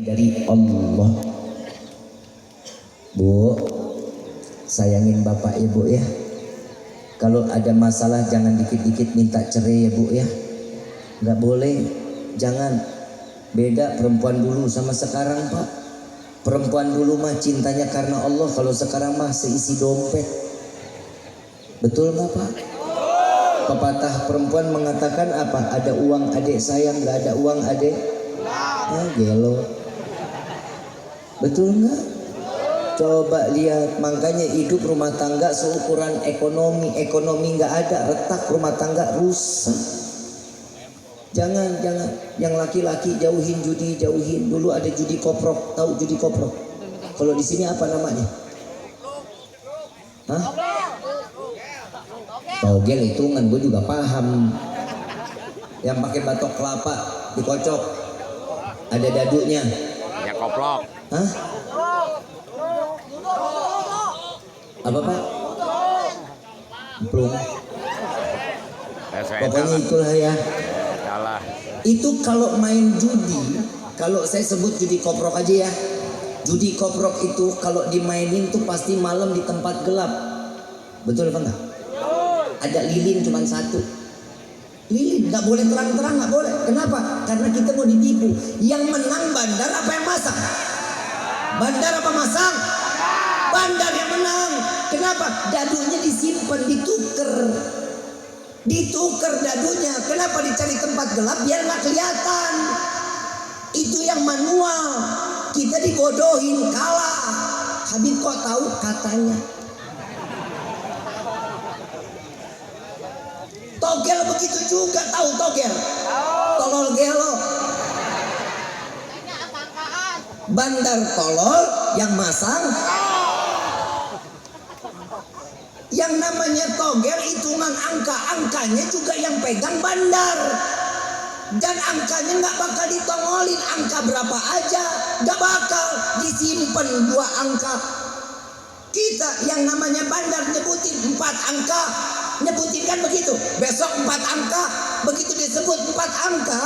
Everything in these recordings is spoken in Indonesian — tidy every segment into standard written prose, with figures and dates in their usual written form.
dari Allah. Bu, sayangin bapak ibu ya. Kalau ada masalah jangan dikit-dikit minta cerai ya bu ya. Nggak boleh, jangan. Beda perempuan dulu sama sekarang pak. Perempuan dulu mah cintanya karena Allah, kalau sekarang mah seisi dompet. Betul nggak pak? Pepatah perempuan mengatakan apa? Ada uang adik sayang, nggak ada uang adik gelo. Betul nggak? Coba lihat, makanya hidup rumah tangga seukuran ekonomi nggak ada, retak rumah tangga rusak. Jangan yang laki-laki jauhin judi, jauhin. Dulu ada judi koprok, tahu judi koprok? Kalau di sini apa namanya? Hah? Togel hitungan, gue juga paham. Yang pakai batok kelapa dikocok, ada dadunya. Ya koplok. Hah? Apa pak? Belum. Pokoknya itulah ya. Salah. Itu kalau main judi, kalau saya sebut judi koprok aja ya. Judi koprok itu kalau dimainin tuh pasti malam di tempat gelap. Betul apa enggak? Ada lilin cuma satu. Lilin nggak boleh terang-terang, nggak boleh. Kenapa? Karena kita mau ditipu. Yang menang bandar apa yang masang? Bandar apa masang? Bandar yang menang. Kenapa? Dadunya disimpan, ditukar dadunya. Kenapa dicari tempat gelap? Biar nggak kelihatan. Itu yang manual. Kita dibodohin, kalah. Habib kok tahu? Katanya. Togel begitu juga, tahu togel? Tolol gelo. Bandar tolol yang masang. Yang namanya togel hitungan angka-angkanya juga yang pegang bandar. Dan angkanya nggak bakal ditongolin, angka berapa aja nggak bakal disimpan dua angka. Kita yang namanya bandar nyebutin 4 angka, nyebutin kan begitu. Besok 4 angka, begitu disebut 4 angka,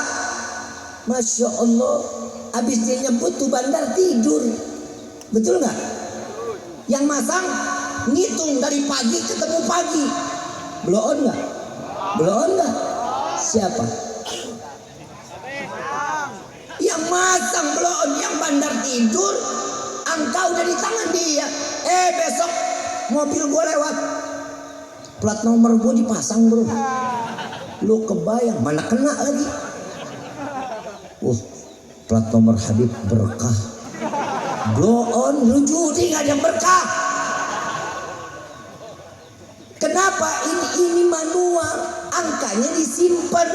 masya Allah, habis dia nyebut tuh bandar tidur. Betul nggak? Yang masang ngitung dari pagi ketemu pagi. Bloon nggak? Bloon nggak? Siapa? Yang masang bloon, yang bandar tidur, angka udah di tangan dia. Besok mobil gue lewat, plat nomor gue dipasang bro. Lu kebayang, mana kena lagi. Plat nomor Habib berkah. Bloon, lu judi gak ada yang berkah. Kenapa? Ini manual, angkanya disimpan.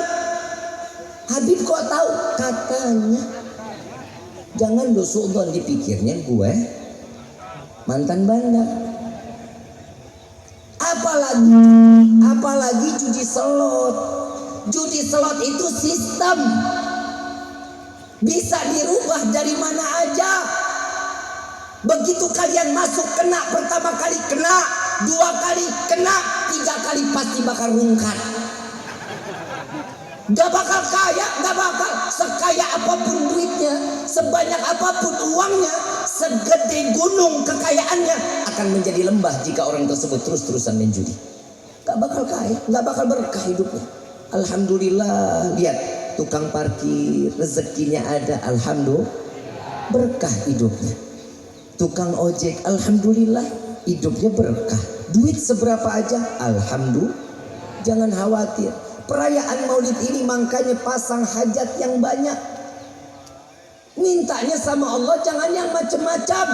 Habib kok tahu? Katanya. Jangan lu suudon dipikirnya gue mantan bandar. Apalagi judi slot. Judi slot itu sistem, bisa dirubah dari mana aja. Begitu kalian masuk kena, pertama kali kena, 2 kali kena, 3 kali pasti bakal rungkat. Gak bakal kaya, gak bakal. Sekaya apapun duitnya, sebanyak apapun uangnya, segede gunung kekayaannya, akan menjadi lembah jika orang tersebut terus-terusan main judi. Gak bakal kaya, gak bakal berkah hidupnya. Alhamdulillah, lihat tukang parkir, rezekinya ada, alhamdulillah, berkah hidupnya. Tukang ojek, alhamdulillah, hidupnya berkah. Duit seberapa aja, alhamdulillah. Jangan khawatir. Perayaan Maulid ini makanya pasang hajat yang banyak. Mintanya sama Allah jangan yang macam-macam.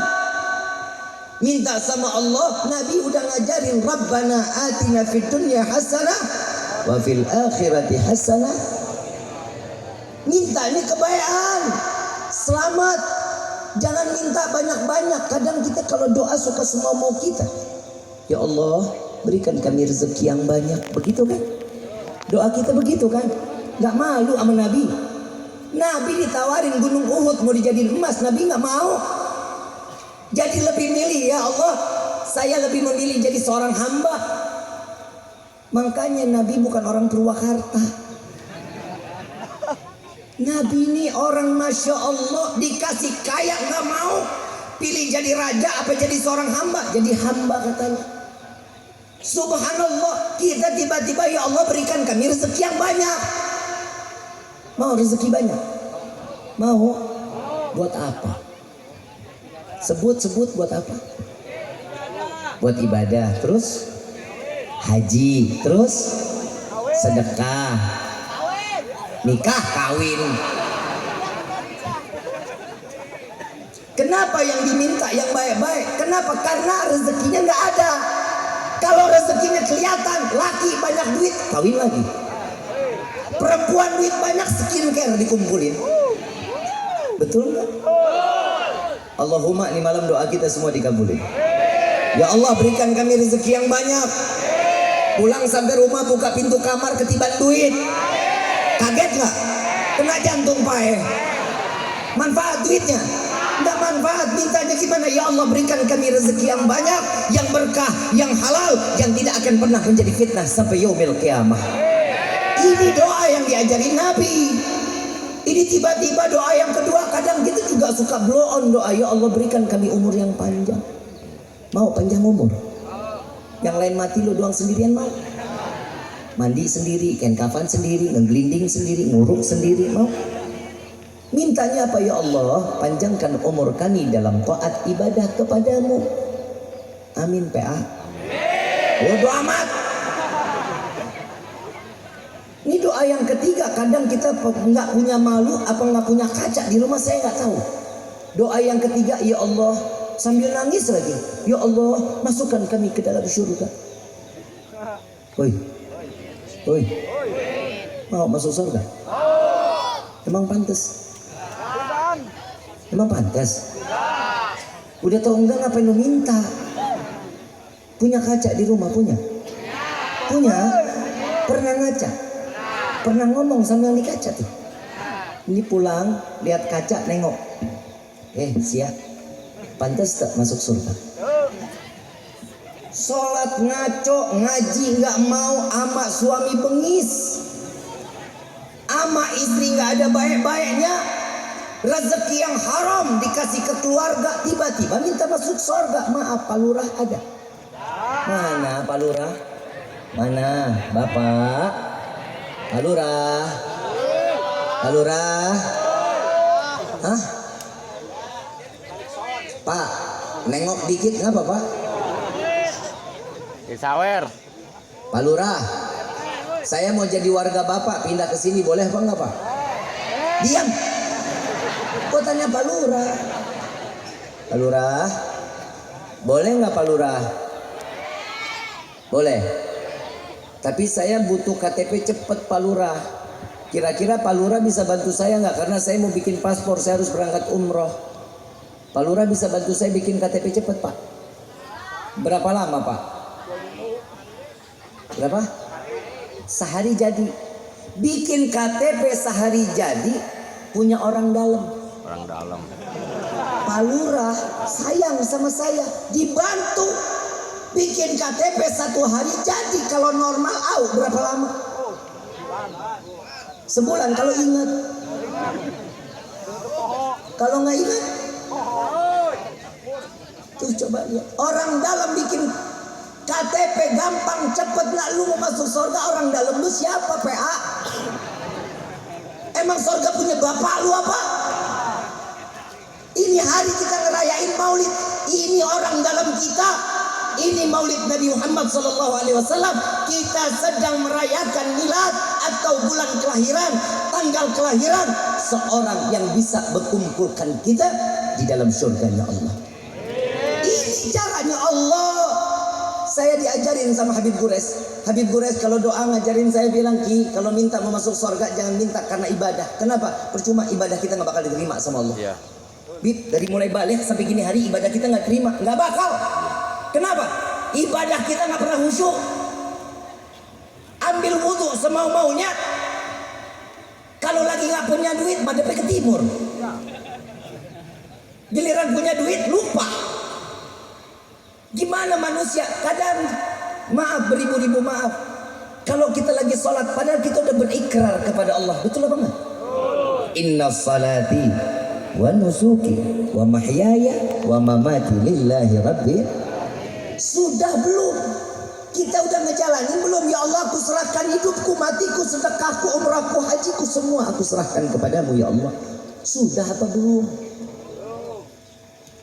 Minta sama Allah, Nabi udah ngajarin, Rabbana atina fid dunya hasanah wa fil akhirati hasanah. Mintanya kebaikan, selamat. Jangan minta banyak-banyak. Kadang kita kalau doa suka semua mau kita. Ya Allah, berikan kami rezeki yang banyak. Begitu kan? Doa kita begitu kan? Gak malu sama Nabi. Nabi ditawarin gunung Uhud mau dijadiin emas, Nabi gak mau. Jadi lebih milih, ya Allah, saya lebih memilih jadi seorang hamba. Makanya Nabi bukan orang Purwakarta. Nabi ini orang Masya Allah, dikasih kaya nggak mau. Pilih jadi raja apa jadi seorang hamba? Jadi hamba katanya. Subhanallah, kita tiba-tiba ya Allah berikan kami rezeki yang banyak. Mau rezeki banyak? Mau? Buat apa? Sebut buat apa? Buat ibadah, terus haji, terus sedekah, nikah, kawin. Kenapa yang diminta yang baik-baik? Kenapa? Karena rezekinya nggak ada. Kalau rezekinya kelihatan, laki banyak duit, kawin lagi. Perempuan duit banyak, skincare dikumpulin. Betul nggak? Allahumma, ini malam doa kita semua dikabulin. Ya Allah, berikan kami rezeki yang banyak. Pulang sampai rumah buka pintu kamar ketiban duit. Kaget nggak? Kena jantung pae. Manfaat duitnya? Nggak manfaat. Mintanya gimana? Ya Allah, berikan kami rezeki yang banyak, yang berkah, yang halal, yang tidak akan pernah menjadi fitnah sampai yaumil qiyamah. Ini doa yang diajarin Nabi. Ini tiba-tiba doa yang kedua. Kadang kita juga suka blow on doa. Ya Allah, berikan kami umur yang panjang. Mau panjang umur? Yang lain mati, lo doang sendirian mau? Mandi sendiri, kain kafan sendiri, ngeglinding sendiri, nguruk sendiri, mau? Mintanya apa? Ya Allah, panjangkan umur kami dalam taat ibadah kepadamu. Amin PA. Bodoh amat. Ini doa yang ketiga. Kadang kita nggak punya malu apa nggak punya kaca di rumah, saya nggak tahu. Doa yang ketiga, ya Allah, sambil nangis lagi. Ya Allah, masukkan kami ke dalam surga. Oi, mau masuk surga? Emang pantas? Emang pantas? Udah tau enggak, ngapain lu minta? Punya kaca di rumah? Punya? Pernah ngaca? Pernah ngomong sama yang di kaca tuh? Ini pulang lihat kaca, nengok, siap, pantas tak masuk surga? Sholat ngaco, ngaji nggak mau, ama suami bengis, ama istri nggak ada baik-baiknya, rezeki yang haram dikasih ke keluarga, tiba-tiba minta masuk surga. Maaf, Pak Lurah ada? Mana Pak Lurah? Mana Bapak? Pak Lurah? Hah? Pak, nengok dikit nggak apa Pak? Isawer. Pak Lurah, saya mau jadi warga Bapak, pindah ke sini boleh apa enggak Pak? Diam. Kok tanya Pak Lurah? Pak Lurah, boleh nggak Pak Lurah? Boleh. Tapi saya butuh KTP cepet Pak Lurah. Kira-kira Pak Lurah bisa bantu saya nggak? Karena saya mau bikin paspor, saya harus berangkat umroh. Pak Lurah bisa bantu saya bikin KTP cepet Pak? Berapa lama Pak? Berapa? Sehari jadi. Bikin KTP sehari jadi, punya orang dalam. Orang dalam. Pak Lurah sayang sama saya, dibantu. Bikin KTP 1 hari jadi. Kalau normal berapa lama? Sebulan kalau ingat. Kalau nggak ingat, tuh coba lihat. Orang dalam bikin KTP gampang, cepet. Nggak, lu mau masuk surga, orang dalam lu siapa PA? Emang surga punya bapak lu apa? Ini hari kita ngerayain maulid. Ini orang dalam kita. Ini maulid Nabi Muhammad SAW. Kita sedang merayakan milad atau bulan kelahiran, tanggal kelahiran seorang yang bisa berkumpulkan kita di dalam surganya Allah. Ini caranya Allah. Saya diajarin sama Habib Gures. Habib Gures kalau doa ngajarin saya bilang, Ki, kalau minta mau masuk surga jangan minta karena ibadah. Kenapa? Percuma, ibadah kita nggak bakal diterima sama Allah. Iya. Bib, dari mulai balik sampai gini hari ibadah kita nggak terima, nggak bakal. Kenapa? Ibadah kita nggak pernah khusyuk. Ambil wudhu semau-maunya. Kalau lagi nggak punya duit, madepnya ke timur. Giliran punya duit, lupa. Gimana manusia? Kadang maaf, beribu-ribu maaf. Kalau kita lagi sholat, padahal kita udah berikrar kepada Allah. Betul apa enggak? Inna salati wa nusuki wa mahyaya wa mamati lillahi rabbil. Sudah belum? Kita udah ngejalanin belum? Ya Allah, aku serahkan hidupku, matiku, sedekahku, umrahku, hajiku, semua aku serahkan kepadamu ya Allah. Sudah apa belum?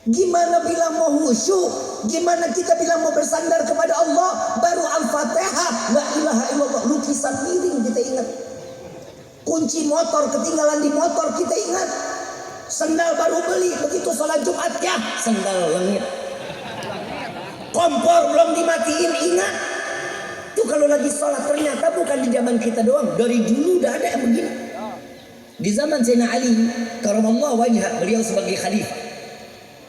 Gimana bilang mau khusyuk? Gimana kita bilang mau bersandar kepada Allah? Baru Al-Fatihah, la ilaha illallah, lukisan miring kita ingat. Kunci motor ketinggalan di motor kita ingat. Sendal baru beli, begitu sholat Jumat ya sendal langit. Kompor belum dimatiin, ingat. Itu kalau lagi sholat, ternyata bukan di zaman kita doang. Dari dulu udah ada yang begini. Di zaman Sayyidina Ali karamallahu wajhah, beliau sebagai khalifah,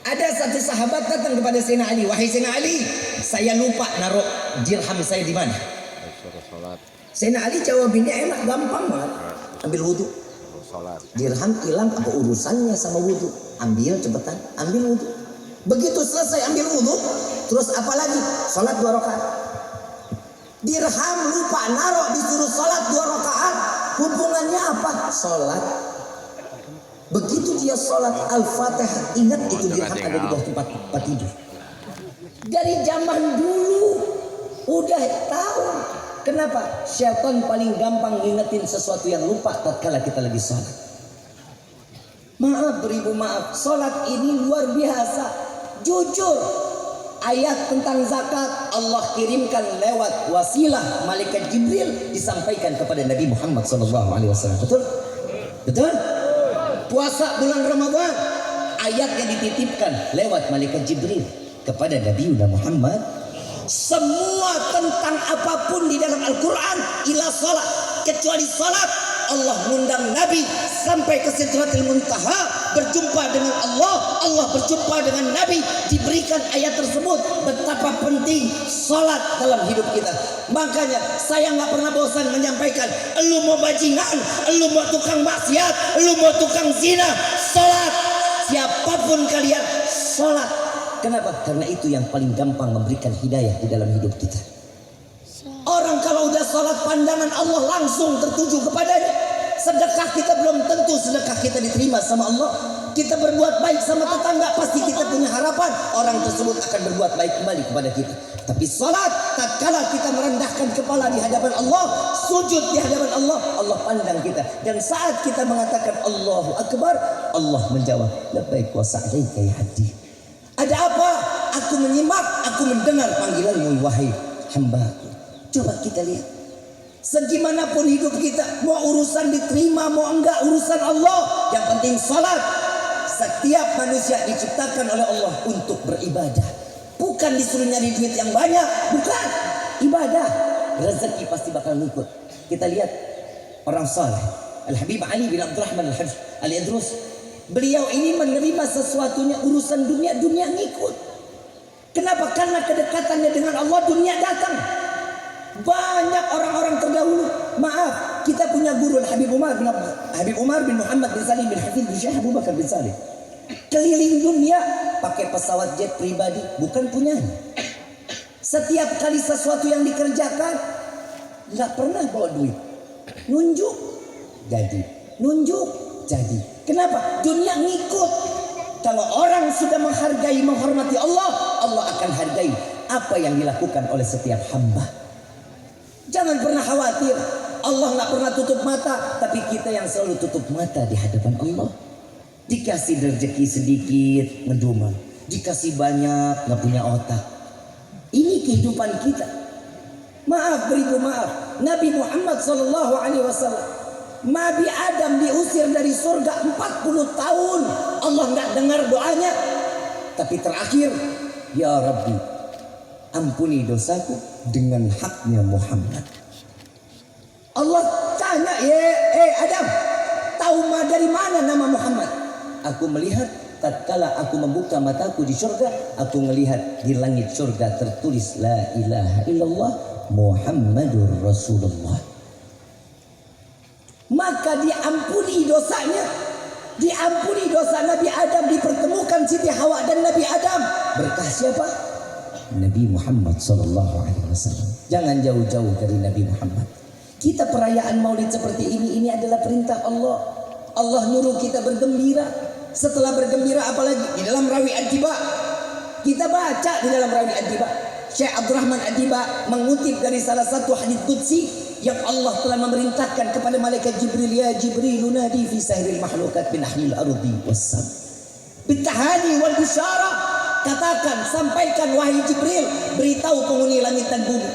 ada satu sahabat datang kepada Sayyidina Ali. Wahai Sayyidina Ali, saya lupa naruh dirham saya di mana. Sayyidina Ali jawabinnya enak, gampang banget. Ambil wudhu. Dirham hilang apa urusannya sama wudhu? Ambil cepetan, ambil wudhu. Begitu selesai ambil wudhu, terus apa lagi? Sholat 2 rakaat. Dirham lupa naruh, disuruh sholat 2 rakaat. Hubungannya apa? Sholat. Begitu dia sholat Al-Fatihah, ingat itu dirham ada di bawah tempat tidur. Dari zaman dulu udah tahu. Kenapa? Syaitan paling gampang ngingetin sesuatu yang lupa tatkala kita lagi sholat. Maaf beribu maaf, sholat ini luar biasa. Jujur, ayat tentang zakat Allah kirimkan lewat wasilah malaikat Jibril disampaikan kepada Nabi Muhammad SAW. Betul? Betul? Puasa bulan Ramadan ayatnya dititipkan lewat malaikat Jibril kepada Nabi Muhammad. Semua tentang apapun di dalam Al-Quran ila salat, kecuali salat Allah mengundang Nabi sampai ke Sidratil Muntaha berjumpa dengan Allah, Allah berjumpa dengan Nabi, diberikan ayat tersebut betapa penting salat dalam hidup kita. Makanya saya nggak pernah bosan menyampaikan, lu mau bajingan, lu mau tukang maksiat, lu mau tukang zina, salat. Siapapun kalian, salat. Kenapa? Karena itu yang paling gampang memberikan hidayah di dalam hidup kita. Orang kalau udah sholat pandangan Allah langsung tertuju kepadanya. Sedekah kita belum tentu sedekah kita diterima sama Allah. Kita berbuat baik sama tetangga, pasti kita punya harapan orang tersebut akan berbuat baik kembali kepada kita. Tapi sholat, tatkala kita merendahkan kepala di hadapan Allah, sujud di hadapan Allah, Allah pandang kita. Dan saat kita mengatakan Allahu Akbar, Allah menjawab, labbaik wa sa'daika ya abdi. Ada apa? Aku menyimak, aku mendengar panggilanmu wahai hambaku. Coba kita lihat. Segimanapun hidup kita, mau urusan diterima, mau enggak urusan Allah. Yang penting salat. Setiap manusia diciptakan oleh Allah untuk beribadah. Bukan disuruh nyari duit yang banyak, bukan. Ibadah. Rezeki pasti bakal ngikut. Kita lihat orang saleh. Al-Habib Ali bin Abdurrahman Al-Idrus. Beliau ini menerima sesuatunya urusan dunia, dunia ngikut. Kenapa? Karena kedekatannya dengan Allah, dunia datang. Banyak orang-orang terdahulu. Maaf, kita punya guru Habib Umar bin Muhammad bin Salim bin Hafiz bin Syekh Abu Bakar bin Salim. Keliling dunia pakai pesawat jet pribadi, bukan punyanya. Setiap kali sesuatu yang dikerjakan nggak pernah bawa duit. Nunjuk jadi, nunjuk jadi. Kenapa? Dunia ngikut. Kalau orang sudah menghargai, menghormati Allah, Allah akan hargai apa yang dilakukan oleh setiap hamba. Jangan pernah khawatir. Allah nggak pernah tutup mata, tapi kita yang selalu tutup mata di hadapan Allah. Dikasih rezeki sedikit, ngedumel. Dikasih banyak, nggak punya otak. Ini kehidupan kita. Maaf beribu maaf. Nabi Muhammad SAW, Nabi Adam diusir dari surga 40 tahun. Allah nggak dengar doanya. Tapi terakhir, ya Rabbi, ampuni dosaku dengan haknya Muhammad. Allah tanya, Adam, tahu dari mana nama Muhammad? Aku melihat tatkala aku membuka mataku di surga, aku melihat di langit surga tertulis la ilaha illallah Muhammadur Rasulullah. Maka diampuni dosanya. Diampuni dosa Nabi Adam, dipertemukan Siti Hawa dan Nabi Adam. Berkah siapa? Nabi Muhammad SAW. Jangan jauh-jauh dari Nabi Muhammad. Kita perayaan Maulid seperti ini adalah perintah Allah. Allah nyuruh kita bergembira. Setelah bergembira apalagi? Di dalam Rawi Ad-Diba. Kita baca di dalam Rawi Ad-Diba. Syekh Abdurrahman Ad-Diba mengutip dari salah satu hadits qudsi yang Allah telah memerintahkan kepada malaikat Jibril, ya Jibril nadi fi sahril mahlukat bin ahlil ardi wassam bitahani wal bisyara, katakan, sampaikan wahai Jibril, beritahu penghuni langit dan bumi,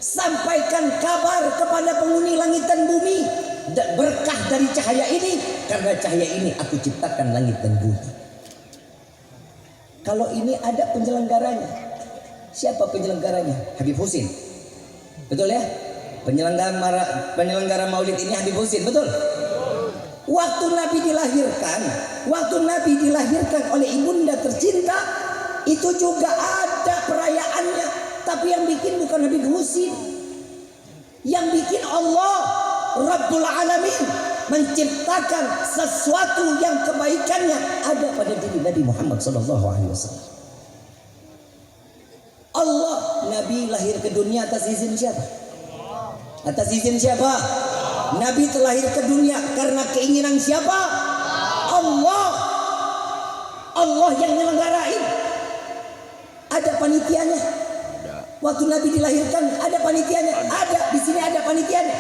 sampaikan kabar kepada penghuni langit dan bumi, berkah dari cahaya ini, karena cahaya ini aku ciptakan langit dan bumi. Kalau ini ada penyelenggaranya, siapa penyelenggaranya? Habib Husin, betul ya? Penyelenggara maulid ini Habib Husin, betul? Waktu Nabi dilahirkan oleh ibunda tercinta, itu juga ada perayaannya, tapi yang bikin bukan Habib Husin, yang bikin Allah Rabbul Alamin, menciptakan sesuatu yang kebaikannya ada pada diri Nabi Muhammad SAW. Allah, Nabi lahir ke dunia atas izin siapa? Atas izin siapa? Nabi terlahir ke dunia karena keinginan siapa? Allah. Allah yang menyelenggarain. Ada panitianya. Waktu Nabi dilahirkan ada panitianya. Ada, di sini ada panitianya.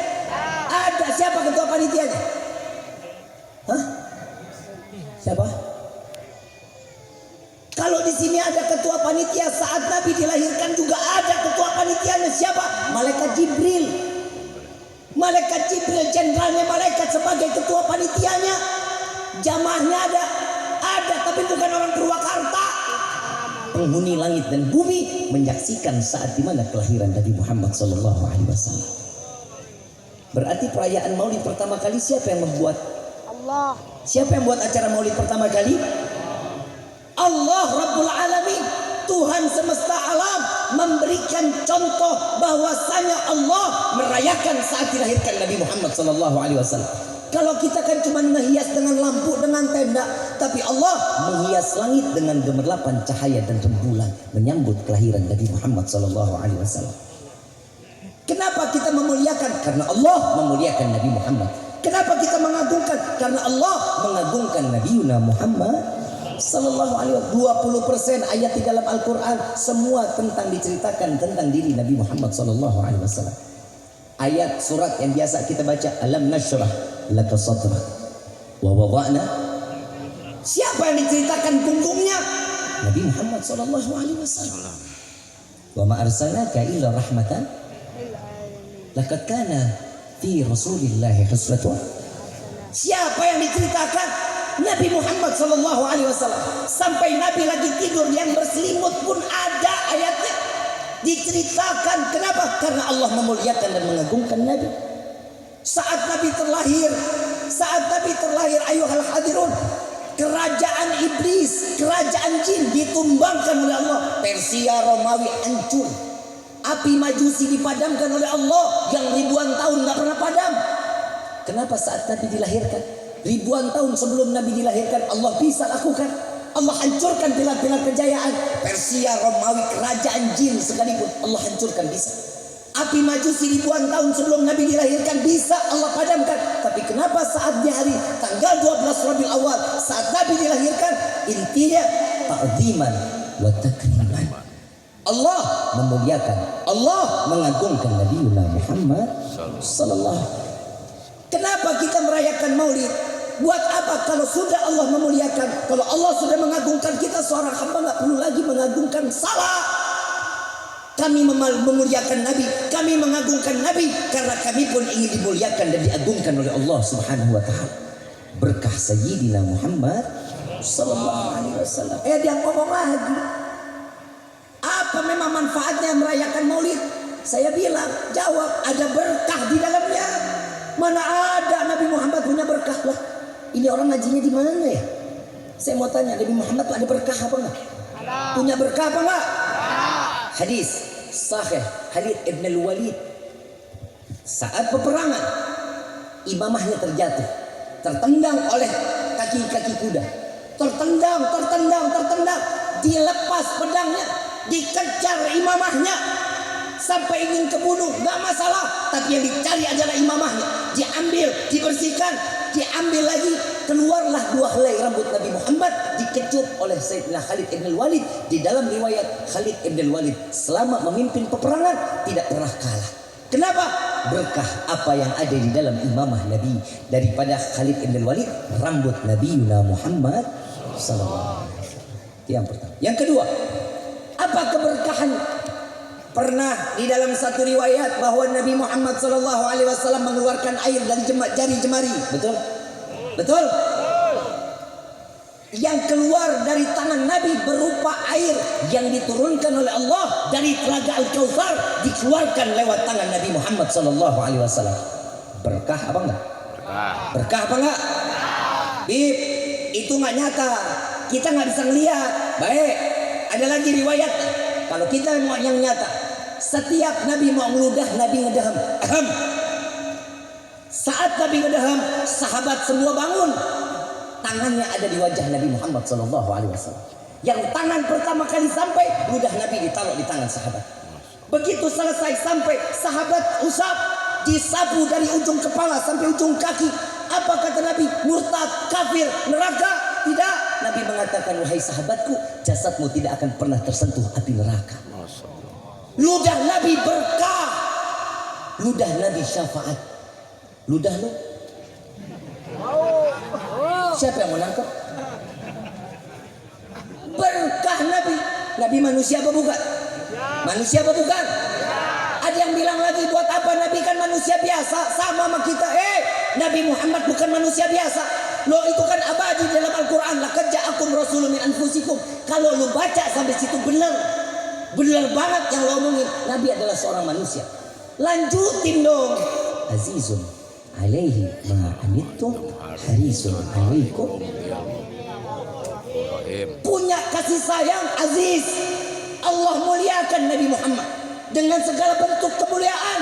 Ada, siapa ketua panitianya? Hah? Siapa? Kalau di sini ada ketua panitia saat Nabi dilahirkan juga ada ketua panitianya, siapa? Malaikat Jibril. Malaikat Jibril, jenderalnya malaikat, sebagai ketua panitianya. Jamaahnya ada, tapi bukan orang Purwakarta. Penghuni langit dan bumi menyaksikan saat dimana kelahiran Nabi Muhammad SAW. Berarti perayaan Maulid pertama kali siapa yang membuat? Allah. Siapa yang buat acara Maulid pertama kali? Allah Rabbul Alamin, Tuhan semesta alam, memberikan contoh bahwasanya Allah merayakan saat dilahirkan Nabi Muhammad SAW. Kalau kita kan cuma menghias dengan lampu, dengan tenda, tapi Allah menghias langit dengan gemerlapan cahaya dan rembulan menyambut kelahiran Nabi Muhammad SAW. Kenapa kita memuliakan? Karena Allah memuliakan Nabi Muhammad. Kenapa kita mengagungkan? Karena Allah mengagungkan Nabi Muhammad Sallallahu alaihi wasallam. 20% ayat di dalam Al-Quran semua tentang diceritakan tentang diri Nabi Muhammad Sallallahu alaihi wasallam. Ayat surat yang biasa kita baca, alam nashrah laka sadrak wa wada'na. Siapa yang diceritakan punggungnya? Nabi Muhammad Sallallahu alaihi wasallam. Wa ma arsalnaka illa rahmatan laqad kana fi rasulillahi huswatun. Siapa yang diceritakan? Nabi Muhammad Sallallahu Alaihi Wasallam. Sampai Nabi lagi tidur yang berselimut pun ada ayatnya diceritakan. Kenapa? Karena Allah memuliakan dan mengagungkan Nabi. Saat Nabi terlahir, ayuhal hadirun, kerajaan iblis, kerajaan jin ditumbangkan oleh Allah. Persia, Romawi hancur. Api Majusi dipadamkan oleh Allah yang ribuan tahun nggak pernah padam. Kenapa? Saat Nabi dilahirkan, ribuan tahun sebelum Nabi dilahirkan, Allah bisa lakukan. Allah hancurkan pilar-pilar kejayaan Persia, Romawi, kerajaan jin sekalipun Allah hancurkan bisa. Api Majusi ribuan tahun sebelum Nabi dilahirkan bisa Allah padamkan. Tapi kenapa saat di hari tanggal 12 Rabiul Awal saat Nabi dilahirkan, intinya ta'ziman wa takriman. Allah memuliakan, Allah mengagungkan Nabi Muhammad sallallahu alaihi wasallam. Kenapa kita merayakan Maulid? Buat apa kalau sudah Allah memuliakan? Kalau Allah sudah mengagungkan kita, seorang hamba nggak perlu lagi mengagungkan. Salah. Kami memuliakan Nabi, kami mengagungkan Nabi karena kami pun ingin dimuliakan dan diagungkan oleh Allah Subhanahu wa taala. Berkah Sayyidina Muhammad sallallahu alaihi wasallam. Dia ngomong lagi. Apa memang manfaatnya merayakan Maulid? Saya bilang, jawab, ada berkah di dalamnya. Mana ada Nabi Muhammad punya berkah lah. Ini orang ngajinya di mana ya? Saya mau tanya, Nabi Muhammad tuh ada berkah apa enggak? Punya berkah apa enggak? Hadis sahih Khalid ibn al-Walid saat peperangan, imamahnya terjatuh, tertendang oleh kaki-kaki kuda, tertendang, dilepas pedangnya, dikejar imamahnya sampai ingin kebunuh, nggak masalah. Tapi yang dicari adalah imamahnya. Diambil, dibersihkan, diambil lagi. Keluarlah 2 helai rambut Nabi Muhammad, dikecut oleh Sayyidina Khalid ibn Walid. Di dalam riwayat, Khalid ibn Walid selama memimpin peperangan tidak pernah kalah. Kenapa? Berkah apa yang ada di dalam imamah Nabi. Daripada Khalid ibn Walid, rambut Nabi Muhammad sallallahu alaihi wasallam. Yang pertama. Yang kedua, apa keberkahan? Pernah di dalam satu riwayat bahwa Nabi Muhammad sallallahu alaihi wasallam mengeluarkan air dari jari jemari. Betul? Betul? Yang keluar dari tangan Nabi berupa air yang diturunkan oleh Allah dari telaga Al-Kautsar, dikeluarkan lewat tangan Nabi Muhammad sallallahu alaihi wasallam. Berkah apa enggak? Berkah apa enggak? Bib, itu enggak nyata. Kita enggak bisa ngelihat. Baik, ada lagi riwayat. Kalau kita mau yang nyata, setiap Nabi mau ngeludah, Nabi ngedaham. Saat Nabi ngedaham, sahabat semua bangun. Tangannya ada di wajah Nabi Muhammad SAW. Yang tangan pertama kali sampai, ludah Nabi ditaruh di tangan sahabat. Begitu selesai sampai, sahabat usap, disapu dari ujung kepala sampai ujung kaki. Apa kata Nabi? Murtad, kafir, neraka. Tidak. Nabi mengatakan, wahai sahabatku, jasadmu tidak akan pernah tersentuh api neraka. Ludah Nabi berkah. Ludah Nabi syafaat. Ludah lu? Siapa yang mau nangkep? Berkah Nabi. Nabi manusia apa bukan? Manusia apa bukan? Ada yang bilang lagi, buat apa Nabi kan manusia biasa, sama sama kita. Nabi Muhammad bukan manusia biasa. Lo itu kan abadi dalam Al-Quran. Laqad ja'akum rasulun min anfusikum. Kalau lo baca sampai situ benar. Benar banget yang lo omongin. Nabi adalah seorang manusia. Lanjutin dong. Azizun alaihi ma anittum harisun alaikum. Punya kasih sayang aziz. Allah muliakan Nabi Muhammad dengan segala bentuk kemuliaan.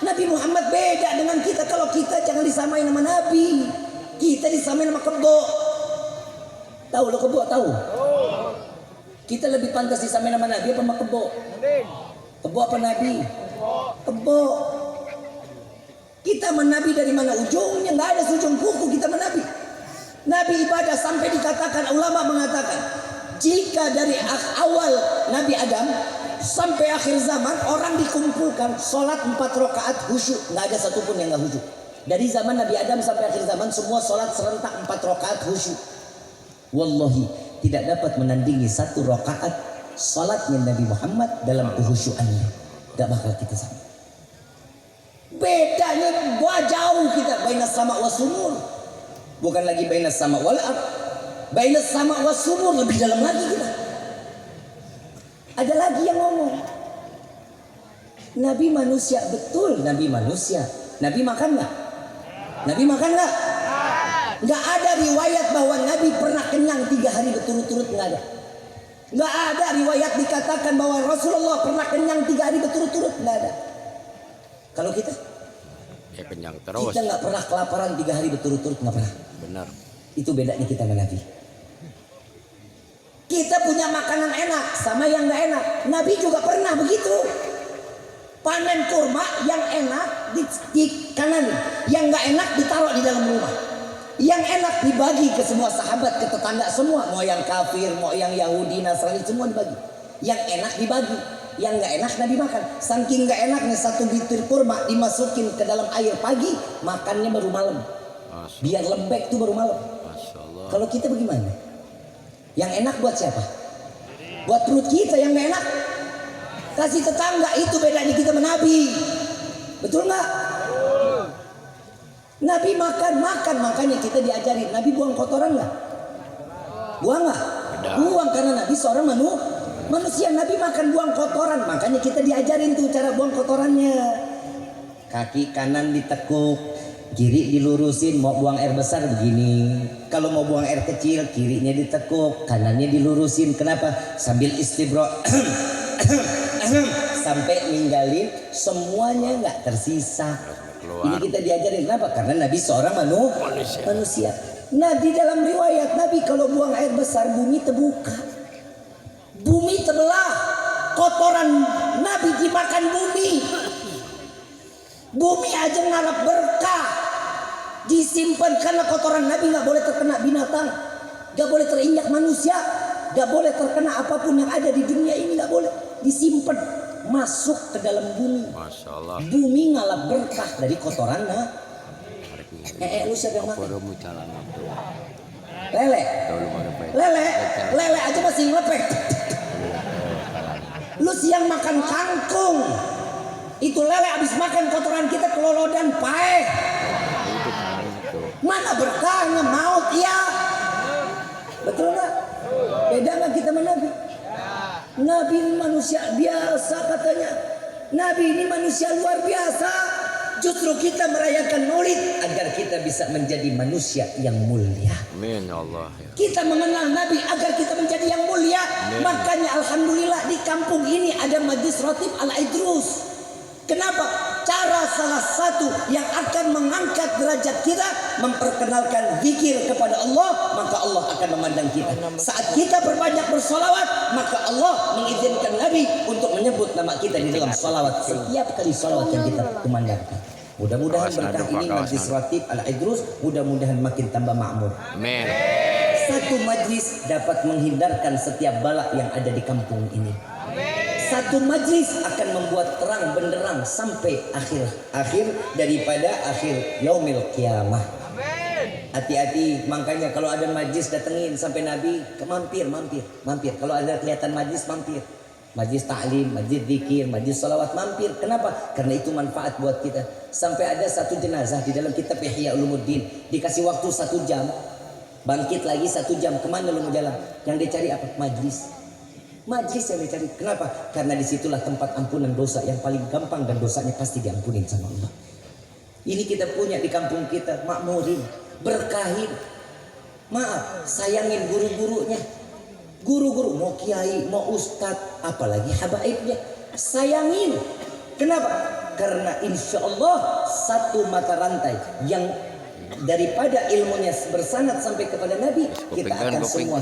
Nabi Muhammad beda dengan kita. Kalau kita jangan disamain sama Nabi, kita disamain sama kebo. Tahu lo kebo? Tahu? Kita lebih pantas disamain sama Nabi apa sama kebo? Kebo apa Nabi? Kebo. Kita sama Nabi dari mana ujungnya? Nggak ada ujung kuku kita sama Nabi. Nabi ibadah sampai dikatakan, ulama mengatakan, jika dari awal Nabi Adam sampai akhir zaman orang dikumpulkan sholat 4 rakaat khusyuk, nggak ada satupun yang nggak khusyuk. Dari zaman Nabi Adam sampai akhir zaman semua sholat serentak 4 rakaat khusyuk. Wallahi tidak dapat menandingi 1 rakaat sholatnya Nabi Muhammad dalam kehusyuannya. Gak bakal kita sama. Bedanya jauh kita bainas sama wasumur. Bukan lagi bainas sama wal ard. Bainas sama wasumur lebih dalam lagi kita. Ada lagi yang ngomong, Nabi manusia. Betul, Nabi manusia. Nabi makan nggak? Nabi makan nggak? Nggak ada riwayat bahwa Nabi pernah kenyang 3 hari berturut-turut. Nggak ada. Nggak ada riwayat dikatakan bahwa Rasulullah pernah kenyang 3 hari berturut-turut. Nggak ada. Kalau kita? Ya kenyang terus. Kita nggak pernah kelaparan 3 hari berturut-turut, nggak pernah. Benar. Itu bedanya kita sama Nabi. Kita punya makanan enak sama yang nggak enak. Nabi juga pernah begitu. Panen kurma yang enak di kanan, yang nggak enak ditaruh di dalam rumah. Yang enak dibagi ke semua sahabat, ke tetangga semua, mau yang kafir, mau yang Yahudi, Nasrani, semua dibagi. Yang enak dibagi, yang nggak enak Nabi makan. Saking nggak enaknya 1 butir kurma dimasukin ke dalam air pagi, makannya baru malam. Biar lembek tuh baru malam. Kalau kita bagaimana? Yang enak buat siapa? Buat perut kita. Yang nggak enak kasih tetangga. Itu bedanya kita sama Nabi. Betul nggak? Nabi makan, makanya kita diajarin. Nabi buang kotoran nggak? Buang nggak? Buang, karena Nabi seorang manusia. Nabi makan buang kotoran, makanya kita diajarin tuh cara buang kotorannya. Kaki kanan ditekuk, kiri dilurusin. Mau buang air besar begini. Kalau mau buang air kecil, kirinya ditekuk, kanannya dilurusin. Kenapa? Sambil istibro sampai ninggalin semuanya, nggak tersisa. Ini kita diajarin kenapa? Karena Nabi seorang manusia. Nah, di dalam riwayat Nabi kalau buang air besar bumi terbuka, bumi terbelah, kotoran Nabi dimakan bumi. Bumi aja ngarap berkah. Disimpan karena kotoran Nabi nggak boleh terkena binatang, nggak boleh terinjak manusia, nggak boleh terkena apapun yang ada di dunia ini, nggak boleh. Disimpan masuk ke dalam bumi. Masya Allah. Bumi ngalap berkah dari kotoran lu siapa yang makan? Lele. Lele aja masih ngelepek. Lu siang makan kangkung. Itu lele habis makan kotoran kita kelolodan paeh. Mana berkahnya? Maut ya. Betul nggak? Beda nggak kita sama Nabi? Nabi ini manusia biasa katanya. Nabi ini manusia luar biasa. Justru kita merayakan Maulid agar kita bisa menjadi manusia yang mulia. Amin ya Allah. Kita mengenal Nabi agar kita menjadi yang mulia. Makanya alhamdulillah di kampung ini ada Majlis Ratib Al-Idrus. Kenapa? Cara salah satu yang akan mengangkat derajat kita memperkenalkan zikir kepada Allah, maka Allah akan memandang kita. Saat kita berbanyak bersolawat, maka Allah mengizinkan Nabi untuk menyebut nama kita di dalam solawat setiap kali solawat yang kita kumandangkan. Mudah-mudahan berkah ini Majlis Ratib Al-Idrus mudah-mudahan makin tambah makmur. Amin. Satu majlis dapat menghindarkan setiap bala yang ada di kampung ini. Satu majlis akan membuat terang benderang sampai akhir daripada akhir yaumil kiamah. Hati-hati, makanya kalau ada majlis datengin sampai Nabi mampir. Kalau ada kelihatan majlis mampir. Majlis ta'lim, majlis zikir, majlis salawat mampir. Kenapa? Karena itu manfaat buat kita. Sampai ada satu jenazah di dalam kitab Ihya Ulumuddin dikasih waktu 1 jam, bangkit lagi 1 jam. Kemana lu mau jalan? Yang dicari apa? Majlis yang dicari. Kenapa? Karena disitulah tempat ampunan dosa yang paling gampang dan dosanya pasti diampunin sama Allah. Ini kita punya di kampung kita, makmurin, berkahin. Maaf, sayangin guru-gurunya. Guru-guru mau kiai, mau ustadz, apalagi habaibnya, sayangin. Kenapa? Karena insya Allah satu mata rantai yang daripada ilmunya bersanad sampai kepada Nabi, kita akan semua